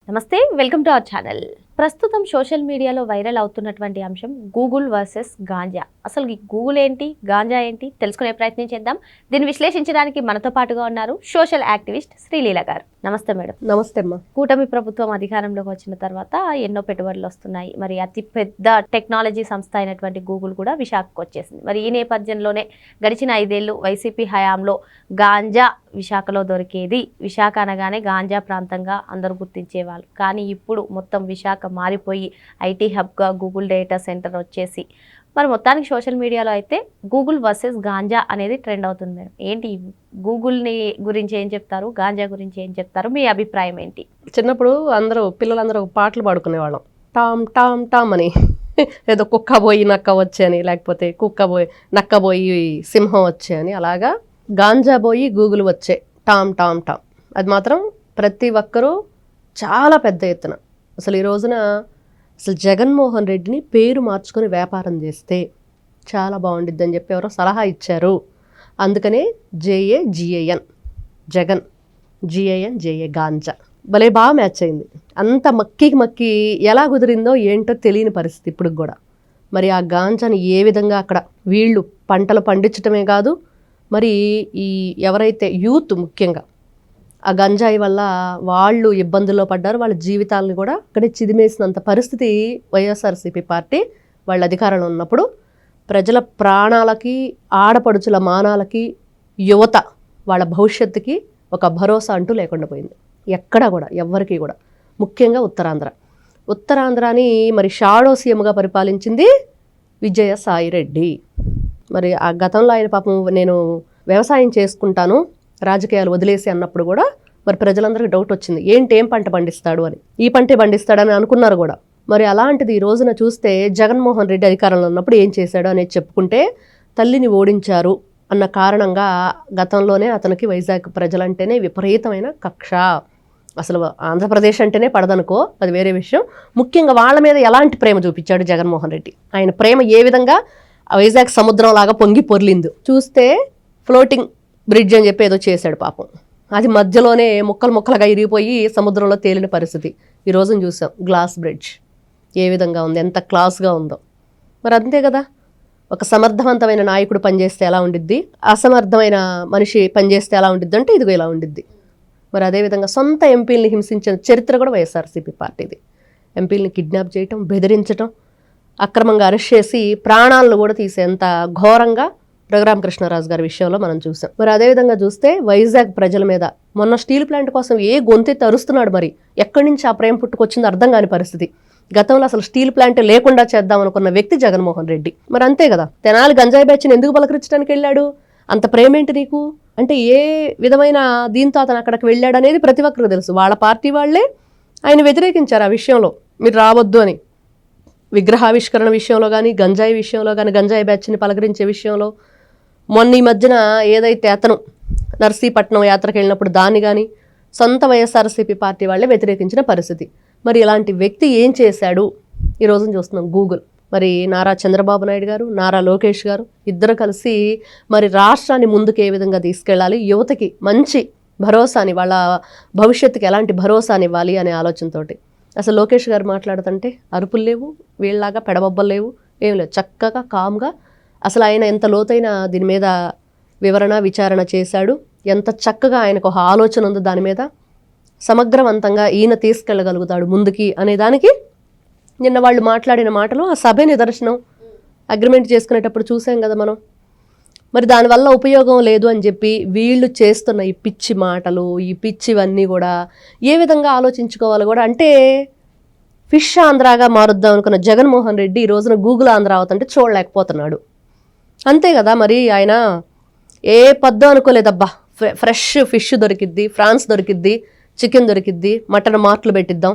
నమస్తే, welcome to our channel. ప్రస్తుతం social మీడియాలో వైరల్ అవుతున్నటువంటి అంశం గూగుల్ వర్సెస్ గాంజా. అసలు ఈ గూగుల్ ఏంటి, గాంజా ఏంటి తెలుసుకునే ప్రయత్నం చేద్దాం. దీన్ని విశ్లేషించడానికి మనతో పాటుగా ఉన్నారు సోషల్ యాక్టివిస్ట్ శ్రీలీల గారు. నమస్తే మేడం. నమస్తే అమ్మా. కూటమి ప్రభుత్వం అధికారంలోకి వచ్చిన తర్వాత ఎన్నో పెట్టుబడులు వస్తున్నాయి. మరి అతి పెద్ద టెక్నాలజీ సంస్థ అయినటువంటి గూగుల్ కూడా విశాఖకు వచ్చేసింది. మరి ఈ నేపథ్యంలోనే గడిచిన 5 ఏళ్ళు వైసీపీ హయాంలో గాంజా విశాఖలో దొరికేది. విశాఖ అనగానే గాంజా ప్రాంతంగా అందరూ గుర్తించేవాళ్ళు. కానీ ఇప్పుడు మొత్తం విశాఖ మారిపోయి ఐటీ హబ్గా గూగుల్ డేటా సెంటర్ వచ్చేసి మరి మొత్తానికి సోషల్ మీడియాలో అయితే గూగుల్ వర్సెస్ గాంజా అనేది ట్రెండ్ అవుతుంది మేడం. ఏంటి గూగుల్ని గురించి ఏం చెప్తారు, గాంజా గురించి ఏం చెప్తారు, మీ అభిప్రాయం ఏంటి? చిన్నప్పుడు పిల్లలందరూ పాటలు పాడుకునేవాళ్ళం, టామ్ టామ్ టామ్ అని. ఏదో కుక్క పోయి నక్క వచ్చే అని, లేకపోతే నక్క పోయి సింహం వచ్చే అని. అలాగా గాంజా పోయి గూగుల్ వచ్చే, టామ్ టామ్ టామ్. అది మాత్రం ప్రతి ఒక్కరూ చాలా పెద్ద ఎత్తున అసలు ఈ రోజున జగన్మోహన్ రెడ్డిని పేరు మార్చుకొని వ్యాపారం చేస్తే చాలా బాగుండిద్ది అని చెప్పి ఎవరో సలహా ఇచ్చారు. అందుకనే JAGAN జగన్, GAN గాంజా భలే బాగా మ్యాచ్ అయింది. అంత మక్కి ఎలా కుదిరిందో ఏంటో తెలియని పరిస్థితి ఇప్పుడు కూడా. మరి ఆ గాంజాని ఏ విధంగా అక్కడ వీళ్ళు పంటలు పండించటమే కాదు, మరి ఈ ఎవరైతే యూత్ ముఖ్యంగా ఆ గంజాయి వల్ల వాళ్ళు ఇబ్బందుల్లో పడ్డారు, వాళ్ళ జీవితాలను కూడా అక్కడే చిదిమేసినంత పరిస్థితి వైఎస్ఆర్సీపీ పార్టీ వాళ్ళ అధికారంలో ఉన్నప్పుడు ప్రజల ప్రాణాలకి, ఆడపడుచుల మానాలకి, యువత వాళ్ళ భవిష్యత్తుకి ఒక భరోసా అంటూ లేకుండా పోయింది ఎక్కడ కూడా, ఎవ్వరికీ కూడా. ముఖ్యంగా ఉత్తరాంధ్రాని మరి షాడో సీఎంగా పరిపాలించింది విజయసాయిరెడ్డి. మరి ఆ గతంలో ఆయన పాపం నేను వ్యవసాయం చేసుకుంటాను, రాజకీయాలు వదిలేసి అన్నప్పుడు కూడా మరి ప్రజలందరికీ డౌట్ వచ్చింది, ఏం పంట పండిస్తాడు అని. ఈ పంటే పండిస్తాడని అనుకున్నారు కూడా. మరి అలాంటిది ఈ రోజున చూస్తే జగన్మోహన్ రెడ్డి అధికారంలో ఉన్నప్పుడు ఏం చేశాడు అనేది చెప్పుకుంటే, తల్లిని ఓడించారు అన్న కారణంగా గతంలోనే అతనికి వైజాగ్ ప్రజలంటేనే విపరీతమైన కక్ష. అసలు ఆంధ్రప్రదేశ్ అంటేనే పడదనుకో, అది వేరే విషయం. ముఖ్యంగా వాళ్ళ మీద ఎలాంటి ప్రేమ చూపించాడు జగన్మోహన్ రెడ్డి. ఆయన ప్రేమ ఏ విధంగా వైజాగ్ సముద్రం లాగా పొంగి పొర్లిందు చూస్తే, ఫ్లోటింగ్ బ్రిడ్జ్ అని చెప్పి ఏదో చేశాడు పాపం. అది మధ్యలోనే ముక్కలుగా ఇరిగిపోయి సముద్రంలో తేలిన పరిస్థితి ఈ రోజున చూసాం. గ్లాస్ బ్రిడ్జ్ ఏ విధంగా ఉంది, ఎంత క్లాస్గా ఉందో. మరి అంతే కదా, ఒక సమర్థవంతమైన నాయకుడు పనిచేస్తే ఎలా ఉండిద్ది, అసమర్థమైన మనిషి పనిచేస్తే ఎలా ఉండిద్ది అంటే ఇదిగో ఇలా ఉండిద్ది. మరి అదేవిధంగా సొంత ఎంపీలని హింసించిన చరిత్ర కూడా వైఎస్ఆర్సీపీ పార్టీది. ఎంపీలని కిడ్నాప్ చేయటం, బెదిరించటం, అక్రమంగా అరెస్ట్ చేసి ప్రాణాలను కూడా తీసేంత ఘోరంగా రఘురామకృష్ణరాజు గారి విషయంలో మనం చూసాం. మరి అదేవిధంగా చూస్తే వైజాగ్ ప్రజల మీద మొన్న స్టీల్ ప్లాంట్ కోసం ఏ గొంతెత్తి అరుస్తున్నాడు. మరి ఎక్కడి నుంచి ఆ ప్రేమ పుట్టుకొచ్చిందో అర్థం కాని పరిస్థితి. గతంలో అసలు స్టీల్ ప్లాంట్ లేకుండా చేద్దాం అనుకున్న వ్యక్తి జగన్మోహన్ రెడ్డి. మరి అంతే కదా, తెనాలి గంజాయి బ్యాచ్ని ఎందుకు పలకరించడానికి వెళ్ళాడు? అంత ప్రేమ ఏంటి నీకు అంటే ఏ విధమైన దీంతో అతను అక్కడికి వెళ్ళాడు అనేది ప్రతి ఒక్కరికి తెలుసు. వాళ్ళ పార్టీ వాళ్ళే ఆయన వ్యతిరేకించారు ఆ విషయంలో, మీరు రావద్దు అని. విగ్రహావిష్కరణ విషయంలో కానీ, గంజాయి విషయంలో కానీ, గంజాయి బ్యాచ్ని పలకరించే విషయంలో. మొన్న ఈ మధ్యన ఏదైతే అతను నర్సీపట్నం యాత్రకు వెళ్ళినప్పుడు దాన్ని కానీ సొంత వైఎస్ఆర్సీపీ పార్టీ వాళ్ళే వ్యతిరేకించిన పరిస్థితి. మరి ఇలాంటి వ్యక్తి ఏం చేశాడు ఈ రోజున చూస్తున్నాం గూగుల్. మరి నారా చంద్రబాబు నాయుడు గారు, నారా లోకేష్ గారు ఇద్దరు కలిసి మరి రాష్ట్రాన్ని ముందుకు ఏ విధంగా తీసుకెళ్ళాలి, యువతకి మంచి భరోసాని, వాళ్ళ భవిష్యత్తుకి ఎలాంటి భరోసాని ఇవ్వాలి అనే ఆలోచనతోటి. అసలు లోకేష్ గారు మాట్లాడుతుంటే అరుపులు లేవు, వీళ్ళలాగా పెడబొబ్బలు లేవు, ఏం లేదు, చక్కగా కామ్గా అసలు ఆయన ఎంత లోతైన దీని మీద విచారణ చేశాడు, ఎంత చక్కగా ఆయనకు ఒక ఆలోచన ఉందో దాని మీద సమగ్రవంతంగా ఈయన తీసుకెళ్ళగలుగుతాడు ముందుకి అనే దానికి నిన్న వాళ్ళు మాట్లాడిన మాటలు ఆ సభే నిదర్శనం. అగ్రిమెంట్ చేసుకునేటప్పుడు చూసాం కదా మనం. మరి దానివల్ల ఉపయోగం లేదు అని చెప్పి వీళ్ళు చేస్తున్న ఈ పిచ్చి మాటలు, ఈ పిచ్చివన్నీ కూడా ఏ విధంగా ఆలోచించుకోవాలి కూడా. అంటే ఫిష్ ఆంధ్రాగా మారుద్దాం అనుకున్న జగన్మోహన్ రెడ్డి ఈ రోజున గూగుల్ ఆంధ్ర అవుతుంటే చూడలేకపోతున్నాడు. అంతే కదా, మరి ఆయన ఏ పద్దో అనుకోలేదబ్బా, ఫ్రెష్ ఫిష్ దొరికిద్ది, ఫ్రాన్స్ దొరికిద్ది, చికెన్ దొరికిద్ది, మటన్ మార్కులు పెట్టిద్దాం.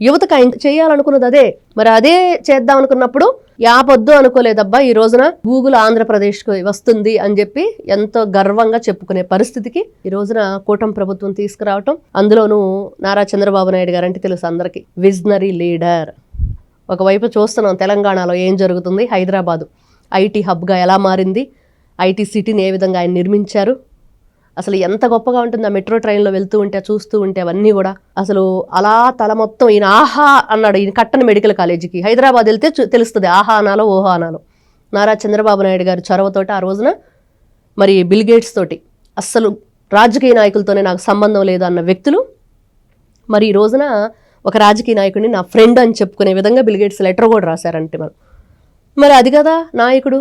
యువతకు ఆయన చేయాలనుకున్నది అదే. మరి అదే చేద్దాం అనుకున్నప్పుడు యాపొద్దు అనుకోలేదబ్బా, ఈ రోజున గూగుల్ ఆంధ్రప్రదేశ్కి వస్తుంది అని చెప్పి ఎంతో గర్వంగా చెప్పుకునే పరిస్థితికి ఈ రోజున కూటమి ప్రభుత్వం తీసుకురావటం. అందులోనూ నారా చంద్రబాబు నాయుడు గారు అంటే తెలుసు అందరికీ, విజనరీ లీడర్. ఒకవైపు చూస్తున్నాం తెలంగాణలో ఏం జరుగుతుంది, హైదరాబాదు ఐటీ హబ్గా ఎలా మారింది, ఐటీ సిటీని ఏ విధంగా ఆయన నిర్మించారు. అసలు ఎంత గొప్పగా ఉంటుంది ఆ మెట్రో ట్రైన్లో వెళ్తూ ఉంటే చూస్తూ ఉంటే అవన్నీ కూడా అసలు అలా తల మొత్తం ఈయన ఆహా అన్నాడు. ఈయన కట్టన మెడికల్ కాలేజీకి హైదరాబాద్ వెళ్తే తెలుస్తుంది ఆహా అనాలో ఓహో అనాలో. నారా చంద్రబాబు నాయుడు గారు చొరవతోటి ఆ రోజున మరి బిల్ గేట్స్ తోటి అస్సలు రాజకీయ నాయకులతోనే నాకు సంబంధం లేదు అన్న వ్యక్తులు మరి ఈ రోజున ఒక రాజకీయ నాయకుడిని నా ఫ్రెండ్ అని చెప్పుకునే విధంగా బిల్ గేట్స్ లెటర్ కూడా రాశారంటే మరి అది కదా నాయకుడు.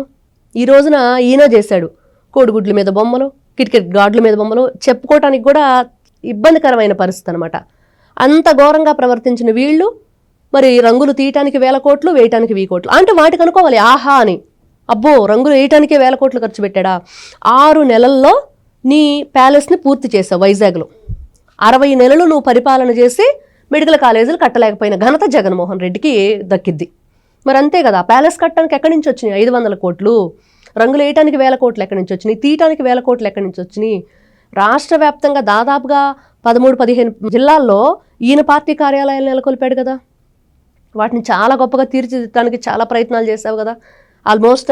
ఈ రోజున ఈయన చేశాడు కోడిగుడ్ల మీద బొమ్మలు, కిటికెట్ గార్డుల మీద బొమ్మలు, చెప్పుకోవటానికి కూడా ఇబ్బందికరమైన పరిస్థితి అనమాట. అంత ఘోరంగా ప్రవర్తించిన వీళ్ళు మరి రంగులు తీయటానికి 1000 కోట్లు, వేయటానికి 1000 కోట్లు. అంటే వాటికి అనుకోవాలి ఆహా అని. అబ్బో రంగులు వేయటానికే 1000 కోట్లు ఖర్చు పెట్టాడా? 6 నెలల్లో నీ ప్యాలెస్ని పూర్తి చేసావు వైజాగ్లో. 60 నెలలు నువ్వు పరిపాలన చేసి మెడికల్ కాలేజీలు కట్టలేకపోయిన ఘనత జగన్మోహన్ రెడ్డికి దక్కిద్ది. మరి అంతే కదా, ప్యాలెస్ కట్టడానికి ఎక్కడి నుంచి వచ్చినాయి 500 కోట్లు, రంగులు వేయటానికి 1000 కోట్లు ఎక్కడి నుంచి వచ్చినాయి, తీయటానికి 1000 కోట్లు ఎక్కడి నుంచి వచ్చినాయి. రాష్ట్ర వ్యాప్తంగా దాదాపుగా 13-15 జిల్లాల్లో ఈయన పార్టీ కార్యాలయాలు నెలకొల్పాడు కదా. వాటిని చాలా గొప్పగా తీర్చిదిద్దడానికి చాలా ప్రయత్నాలు చేసావు కదా. ఆల్మోస్ట్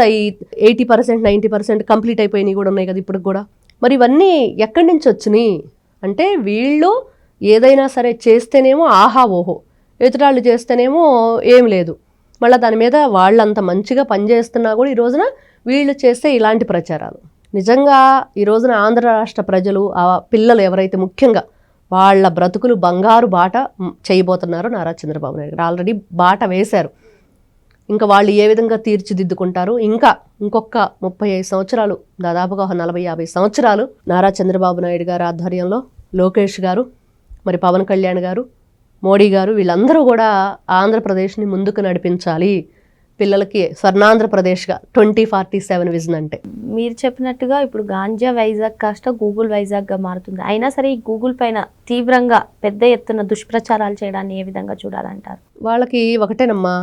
80%, 90% కంప్లీట్ అయిపోయినాయి కూడా ఉన్నాయి కదా ఇప్పుడు కూడా. మరి ఇవన్నీ ఎక్కడి నుంచి వచ్చినాయి అంటే వీళ్ళు ఏదైనా సరే చేస్తేనేమో ఆహా ఓహో, ఎదురాళ్ళు చేస్తేనేమో ఏం లేదు. మళ్ళీ దాని మీద వాళ్ళంత మంచిగా పనిచేస్తున్నా కూడా ఈ రోజున వీళ్ళు చేస్తే ఇలాంటి ప్రచారాలు. నిజంగా ఈ రోజున ఆంధ్ర రాష్ట్ర ప్రజలు ఆ పిల్లలు ఎవరైతే ముఖ్యంగా వాళ్ళ బ్రతుకులు బంగారు బాట చేయబోతున్నారు నారా చంద్రబాబు నాయుడు గారు. ఆల్రెడీ బాట వేశారు. ఇంకా వాళ్ళు ఏ విధంగా తీర్చిదిద్దుకుంటారు, ఇంకొక 35 సంవత్సరాలు, దాదాపుగా 40-50 సంవత్సరాలు నారా చంద్రబాబు నాయుడు గారు ఆధ్వర్యంలో లోకేష్ గారు, మరి పవన్ కళ్యాణ్ గారు, మోడీ గారు వీళ్ళందరూ కూడా ఆంధ్రప్రదేశ్ని ముందుకు నడిపించాలి. పిల్లలకి స్వర్ణాంధ్రప్రదేశ్గా 2047 విజన్ అంటే. మీరు చెప్పినట్టుగా ఇప్పుడు గాంజా వైజాగ్ కాస్త గూగుల్ వైజాగ్గా మారుతుంది. అయినా సరే ఈ గూగుల్ పైన తీవ్రంగా పెద్ద ఎత్తున దుష్ప్రచారాలు చేయడాన్ని ఏ విధంగా చూడాలంటారు? వాళ్ళకి ఒకటేనమ్మా,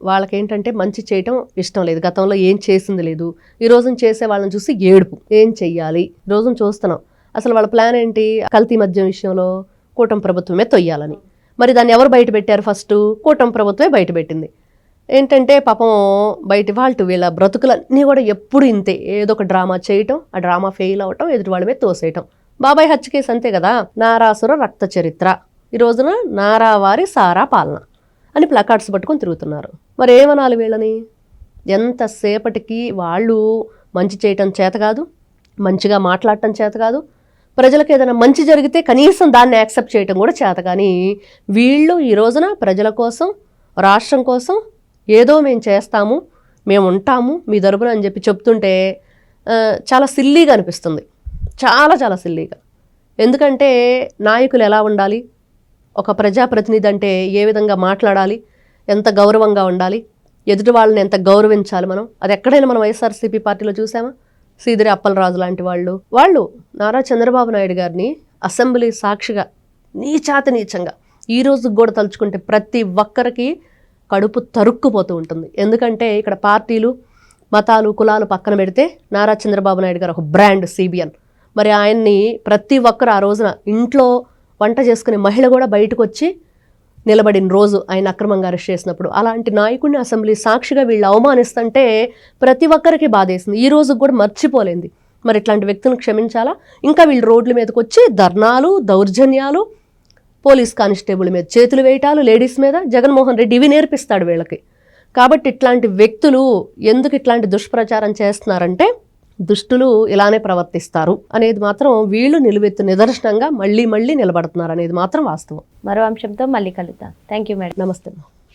వాళ్ళకేంటంటే మంచి చేయటం ఇష్టం లేదు. గతంలో ఏం చేసింది లేదు. ఈ రోజున చేసే వాళ్ళని చూసి ఏడుపు. ఏం చెయ్యాలి ఈ రోజున చూస్తున్నాం. అసలు వాళ్ళ ప్లాన్ ఏంటి? కల్తీ మద్యం విషయంలో కూటమి ప్రభుత్వమే తొయ్యాలని. మరి దాన్ని ఎవరు బయట పెట్టారు? ఫస్ట్ కూటమి ప్రభుత్వమే బయట పెట్టింది. ఏంటంటే పాపం బయట వాళ్ళు వీళ్ళ బ్రతుకులన్నీ కూడా ఎప్పుడు ఇంతే, ఏదో ఒక డ్రామా చేయటం, ఆ డ్రామా ఫెయిల్ అవటం, ఎదుటి వాళ్ళ మీద తోసేయటం. బాబాయ్ హత్య కేసు అంతే కదా, నారాసుర రక్త చరిత్ర, ఈ రోజున నారావారి సారా పాలన అని ప్లకార్డ్స్ పట్టుకొని తిరుగుతున్నారు. మరి ఏమనాలి వీళ్ళని? ఎంతసేపటికి వాళ్ళు మంచి చేయటం చేత కాదు, మంచిగా మాట్లాడటం చేత కాదు, ప్రజలకు ఏదైనా మంచి జరిగితే కనీసం దాన్ని యాక్సెప్ట్ చేయటం కూడా చేత. కానీ వీళ్ళు ఈ రోజున ప్రజల కోసం, రాష్ట్రం కోసం ఏదో మేము చేస్తాము, మేము ఉంటాము మీ తరపున అని చెప్పి చెప్తుంటే చాలా సిల్లీగా అనిపిస్తుంది. చాలా చాలా సిల్లీగా. ఎందుకంటే నాయకులు ఎలా ఉండాలి, ఒక ప్రజాప్రతినిధి అంటే ఏ విధంగా మాట్లాడాలి, ఎంత గౌరవంగా ఉండాలి, ఎదుటి వాళ్ళని ఎంత గౌరవించాలి మనం, అది ఎక్కడైనా మనం వైఎస్ఆర్సీపీ పార్టీలో చూసామా? సీదిరి అప్పలరాజు లాంటి వాళ్ళు నారా చంద్రబాబు నాయుడు గారిని అసెంబ్లీ సాక్షిగా నీచంగా ఈ రోజుకి కూడా తలుచుకుంటే ప్రతి ఒక్కరికి కడుపు తరుక్కుపోతూ ఉంటుంది. ఎందుకంటే ఇక్కడ పార్టీలు, మతాలు, కులాలు పక్కన పెడితే నారా చంద్రబాబు నాయుడు గారు ఒక బ్రాండ్ CBN. మరి ఆయన్ని ప్రతి ఒక్కరు ఆ రోజున ఇంట్లో వంట చేసుకునే మహిళ కూడా బయటకు వచ్చి నిలబడిన రోజు ఆయన అక్రమంగా అరెస్ట్ చేసినప్పుడు. అలాంటి నాయకుడిని అసెంబ్లీ సాక్షిగా వీళ్ళు అవమానిస్తుంటే ప్రతి ఒక్కరికి బాధేసింది. ఈ రోజుకి కూడా మర్చిపోలేంది. మరి ఇట్లాంటి వ్యక్తులను క్షమించాలా? ఇంకా వీళ్ళు రోడ్ల మీదకి వచ్చి ధర్నాలు, దౌర్జన్యాలు, పోలీస్ కానిస్టేబుల్ మీద చేతులు వేయటాలు, లేడీస్ మీద. జగన్మోహన్ రెడ్డి ఇవి నేర్పిస్తాడు వీళ్ళకి. కాబట్టి ఇట్లాంటి వ్యక్తులు ఎందుకు ఇట్లాంటి దుష్ప్రచారం చేస్తున్నారంటే దుష్టులు ఇలానే ప్రవర్తిస్తారు అనేది మాత్రం వీళ్ళు నిలువెత్తు నిదర్శనంగా మళ్ళీ నిలబడుతున్నారు అనేది మాత్రం వాస్తవం. మరో అంశంతో మళ్ళీ కలుద్దాం. Thank you madam. నమస్తే.